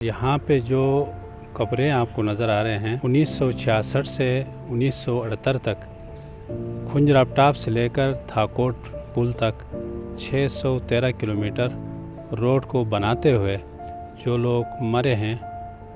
यहाँ पे जो कब्रें आपको नज़र आ रहे हैं 1966 से 1978 तक खुंजराबटाप से लेकर थाकोट पुल तक 613 किलोमीटर रोड को बनाते हुए जो लोग मरे हैं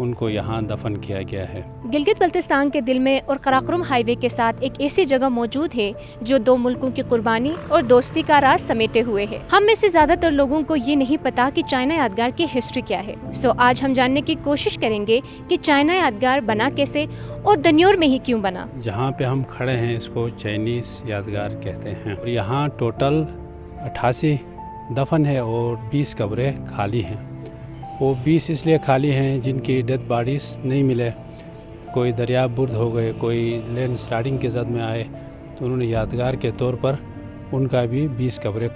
उनको यहाँ दफन किया गया है। गिलगित बल्तिस्तान के दिल में और कराकोरम हाईवे के साथ एक ऐसी जगह मौजूद है जो दो मुल्कों की कुर्बानी और दोस्ती का राज समेटे हुए है। हम में से ज्यादातर लोगों को ये नहीं पता कि चाइना यादगार की हिस्ट्री क्या है। आज हम जानने की कोशिश करेंगे कि चाइना यादगार बना कैसे और दन्योर में ही क्यों बना। जहाँ पे हम खड़े हैं इसको चाइनीज यादगार कहते हैं और यहाँ टोटल 88 दफन है और 20 कब्रें खाली हैं। वो 20 इसलिए खाली हैं जिनकी डेड बॉडीज़ नहीं मिले, कोई दरिया बुर्द हो गए, कोई लैंड स्लाइडिंग के जद में आए, तो उन्होंने यादगार के तौर पर उनका भी 20 कब्रें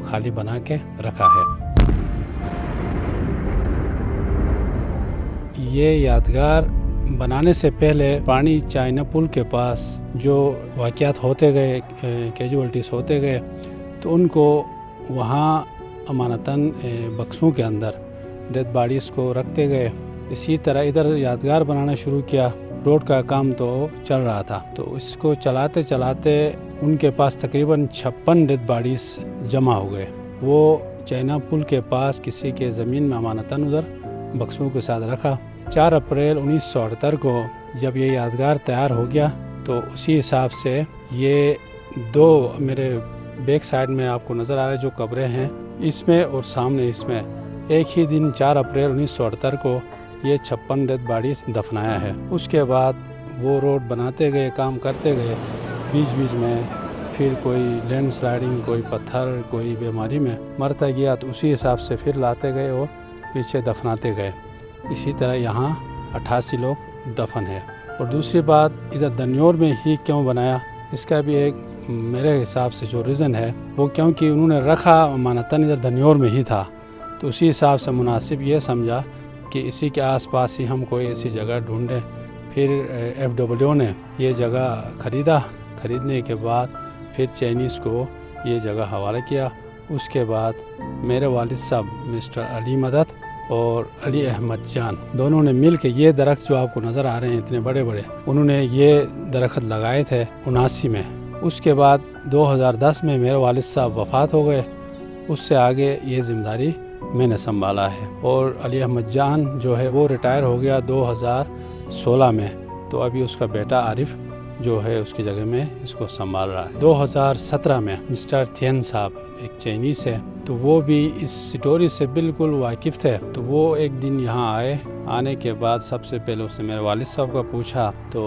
खाली बना के रखा है। ये यादगार बनाने से पहले पानी चाइना पुल के पास जो वाक़यात होते गए, कैजुअल्टीज़ होते गए, तो उनको वहाँ अमानतन बक्सों के अंदर डेड बॉडीज़ को रखते गए। इसी तरह इधर यादगार बनाना शुरू किया। रोड का काम तो चल रहा था, तो इसको चलाते चलाते उनके पास तकरीबन 56 डेड बॉडीज़ जमा हो गए। वो चाइना पुल के पास किसी के ज़मीन में अमानतन उधर बक्सों के साथ रखा। 4 अप्रैल 1978 को जब ये यादगार तैयार हो गया तो उसी हिसाब से ये दो मेरे बैक साइड में आपको नज़र आ रहा है जो कब्रें हैं, इसमें और सामने इसमें एक ही दिन 4 अप्रैल 1978 को ये 56 डेड बॉडीज़ दफनाया है। उसके बाद वो रोड बनाते गए, काम करते गए, बीच बीच में फिर कोई लैंड स्लाइडिंग, कोई पत्थर, कोई बीमारी में मरता गया, तो उसी हिसाब से फिर लाते गए और पीछे दफनाते गए। इसी तरह यहाँ 88 लोग दफन है। और दूसरी बात, इधर दन्योर में ही क्यों बनाया, इसका भी एक मेरे हिसाब से जो रीज़न है वो क्योंकि उन्होंने रखा अमानतन इधर दन्योर में ही था, तो उसी हिसाब से मुनासिब ये समझा कि इसी के आसपास ही हम कोई ऐसी जगह ढूंढें। फिर FW ने ये जगह खरीदने के बाद फिर चाइनीज़ को ये जगह हवाला किया। उसके बाद मेरे वालिद साहब मिस्टर अली मदद और अली अहमद जान दोनों ने मिल के ये दरख्त जो आपको नज़र आ रहे हैं इतने बड़े बड़े, उन्होंने ये दरख्त लगाए थे 79 में। उसके बाद 2010 में मेरे वालिद साहब वफ़ात हो गए। उससे आगे ये ज़िम्मेदारी मैंने संभाला है। और अली अहमद जान जो है वो रिटायर हो गया 2016 में, तो अभी उसका बेटा आरिफ जो है उसकी जगह में इसको संभाल रहा है। 2017 में मिस्टर थियन साहब एक चाइनीज़ है, तो वो भी इस स्टोरी से बिल्कुल वाकिफ़ थे। तो वो एक दिन यहाँ आए। आने के बाद सबसे पहले उसने मेरे वालिद साहब का पूछा, तो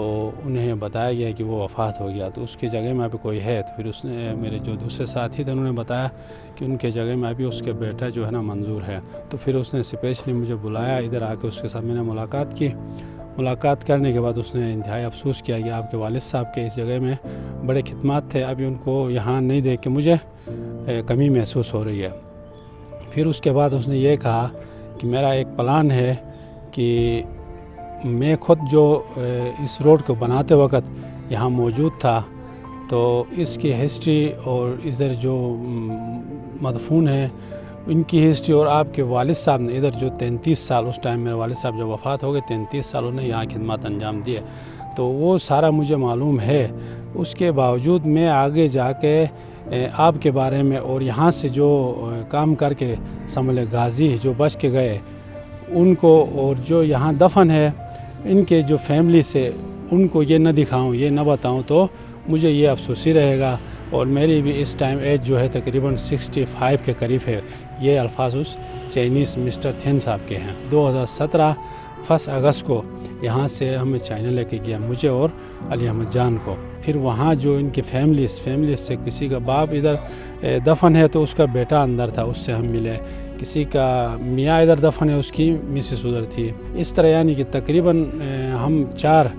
उन्हें बताया गया कि वो वफ़ात हो गया, तो उसकी जगह में अभी कोई है। तो फिर उसने मेरे जो दूसरे साथी थे उन्होंने बताया कि उनके जगह में अभी उसके बेटा जो है ना मंजूर है। तो फिर उसने स्पेशली मुझे बुलाया, इधर आके उसके साथ मैंने मुलाकात की। मुलाकात करने के बाद उसने इंतहाई अफसोस किया कि आपके वालिद साहब के इस जगह में बड़े खिदमत थे, अभी उनको यहाँ नहीं देख के मुझे कमी महसूस हो रही है। फिर उसके बाद उसने ये कहा कि मेरा एक प्लान है कि मैं खुद जो इस रोड को बनाते वक्त यहाँ मौजूद था, तो इसकी हिस्ट्री और इधर जो मदफून है इनकी हिस्ट्री, और आपके वालिद साहब ने इधर जो 33 साल, उस टाइम मेरे वालिद साहब जब वफ़ात हो गए 33 साल उन्हें यहाँ खिदमत अंजाम दिए, तो वो सारा मुझे मालूम है। उसके बावजूद मैं आगे जाके आपके बारे में और यहाँ से जो काम करके समले गाजी जो बच के गए उनको, और जो यहाँ दफन है इनके जो फैमिली से, उनको ये न दिखाऊं, ये न बताऊं, तो मुझे ये अफसोसी रहेगा। और मेरी भी इस टाइम एज जो है तकरीबन 65 के करीब है। ये अल्फाज उस चाइनीज़ मिस्टर थियन साहब के हैं। 2017 1 अगस्त को यहाँ से हमें चाइना लेके गया, मुझे और अली अहमद जान को। फिर वहाँ जो इनके फैमिली से किसी का बाप इधर दफन है तो उसका बेटा अंदर था, उससे हम मिले। किसी का मियाँ इधर दफन है, उसकी मिसेस उधर थी। इस तरह यानी कि तकरीबन हम 4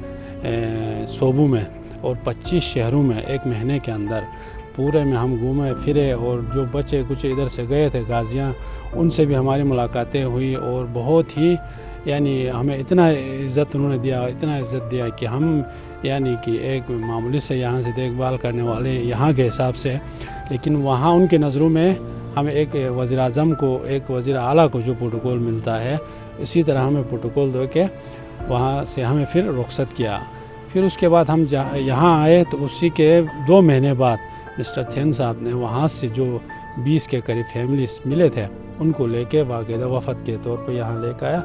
सूबों में और 25 शहरों में एक महीने के अंदर पूरे में हम घूमे फिरे। और जो बच्चे कुछ इधर से गए थे गाजियाँ, उनसे भी हमारी मुलाकातें हुई और बहुत ही यानी हमें इतना इज़्ज़त उन्होंने दिया, इतना इज़्ज़त दिया कि हम यानी कि एक मामूली से यहाँ से देखभाल करने वाले यहाँ के हिसाब से, लेकिन वहाँ उनके नज़रों में हमें एक वज़ीर आज़म को, एक वज़ीर आला को जो प्रोटोकॉल मिलता है اسی طرح ہمیں پروٹوکول دے کے وہاں سے ہمیں پھر رخصت کیا. پھر اس کے بعد ہم یہاں آئے تو اسی کے 2 مہینے بعد مسٹر تھین صاحب نے وہاں سے جو 20 کے قریب فیملیز ملے تھے ان کو لے کے باقاعدہ وفد کے طور پہ یہاں لے کے آیا.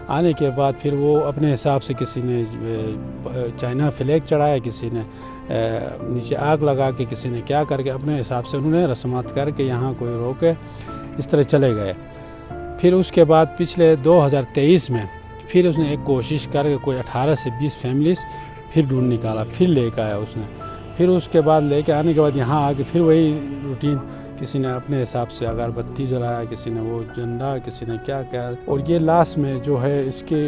آنے کے بعد پھر وہ اپنے حساب سے کسی نے چائنا فلیگ چڑھایا, کسی نے نیچے آگ لگا کے, کسی نے کیا کر کے اپنے حساب سے انہوں نے رسومات کر کے یہاں کوئی روکے اس طرح چلے گئے. پھر اس کے بعد پچھلے 2023 میں پھر اس نے ایک کوشش کر کے کوئی 18 سے 20 فیملیز پھر ڈھونڈ نکالا, پھر لے کے آیا اس نے. پھر اس کے بعد لے کے آنے کے بعد یہاں آ کے پھر وہی روٹین, کسی نے اپنے حساب سے اگربتی جلایا, کسی نے وہ جھنڈا, کسی نے کیا کیا. اور یہ لاسٹ میں جو ہے اس کے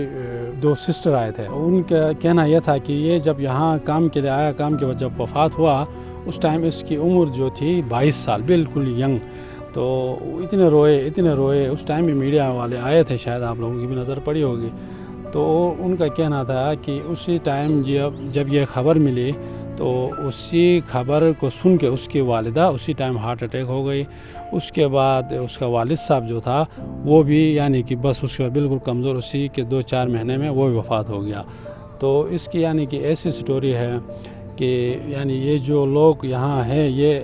2 سسٹر آئے تھے, ان کا کہنا یہ تھا کہ یہ جب یہاں کام کے لیے آیا, کام کے بعد جب وفات ہوا اس ٹائم اس کی عمر جو تھی 22 سال, بالکل ینگ. تو اتنے روئے. اس ٹائم بھی میڈیا والے آئے تھے, شاید آپ لوگوں کی بھی نظر پڑی ہوگی. تو ان کا کہنا تھا کہ اسی ٹائم جب یہ خبر ملی تو اسی خبر کو سن کے اس کی والدہ اسی ٹائم ہارٹ اٹیک ہو گئی. اس کے بعد اس کا والد صاحب جو تھا وہ بھی یعنی کہ بس اس کے بالکل کمزور, اسی کے 2-4 مہینے میں وہ بھی وفات ہو گیا. تو اس کی یعنی کہ ایسی سٹوری ہے کہ یعنی یہ جو لوگ یہاں ہیں یہ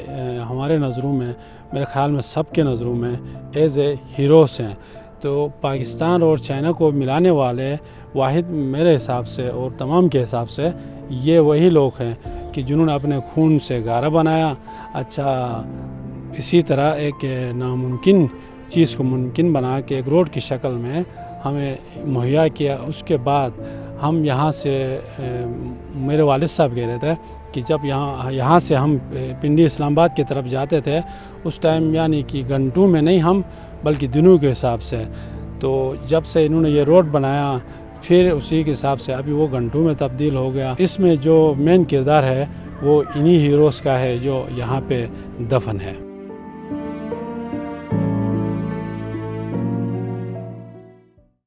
ہمارے نظروں میں, میرے خیال میں سب کے نظروں میں ایز اے ہیروز ہیں. تو پاکستان اور چائنا کو ملانے والے واحد میرے حساب سے اور تمام کے حساب سے یہ وہی لوگ ہیں کہ جنہوں نے اپنے خون سے گارہ بنایا. اچھا, اسی طرح ایک ناممکن چیز کو ممکن بنا کے ایک روڈ کی شکل میں ہمیں مہیا کیا. اس کے بعد ہم یہاں سے, میرے والد صاحب کہہ رہے تھے کہ جب یہاں سے ہم پنڈی اسلام آباد کی طرف جاتے تھے اس ٹائم یعنی کہ گھنٹوں میں نہیں ہم بلکہ دنوں کے حساب سے. تو جب سے انہوں نے یہ روڈ بنایا پھر اسی کے حساب سے ابھی وہ گھنٹوں میں تبدیل ہو گیا. اس میں جو مین کردار ہے وہ انہی ہیروز کا ہے جو یہاں پہ دفن ہے.